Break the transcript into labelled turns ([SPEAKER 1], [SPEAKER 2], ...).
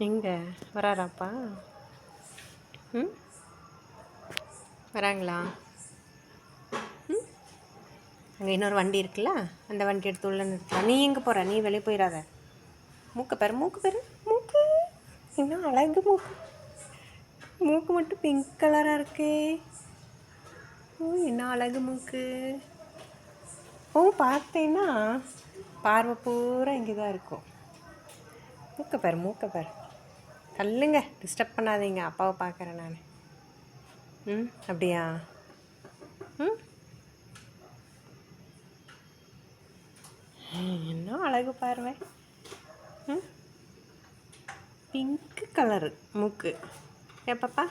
[SPEAKER 1] எங்கே வராராப்பா? ம், வராங்களா? ம், அங்கே இன்னொரு வண்டி இருக்குல்ல, அந்த வண்டி எடுத்து உள்ள நிறுத்தலாம். நீ எங்கே போகிற? நீ வெளியே போயிடாத. மூக்கு பேர், மூக்கு பேர், மூக்கு இன்னும் அழகு மூக்கு. மூக்கு மட்டும் பிங்க் கலராக இருக்கே. ஓ, என்ன அழகு மூக்கு. ஓ, பார்த்தேன்னா பார்வை பூரா இங்கே தான் இருக்கும். மூக்க பாரு, மூக்க பாரு. தள்ளுங்க, டிஸ்டர்ப் பண்ணாதீங்க, அப்பாவை பார்க்குறேன் நான். ம், அப்படியா? ம், என்ன அழகு பார்வை. ம், பிங்க்கு கலரு மூக்கு. ஏ பாப்பா,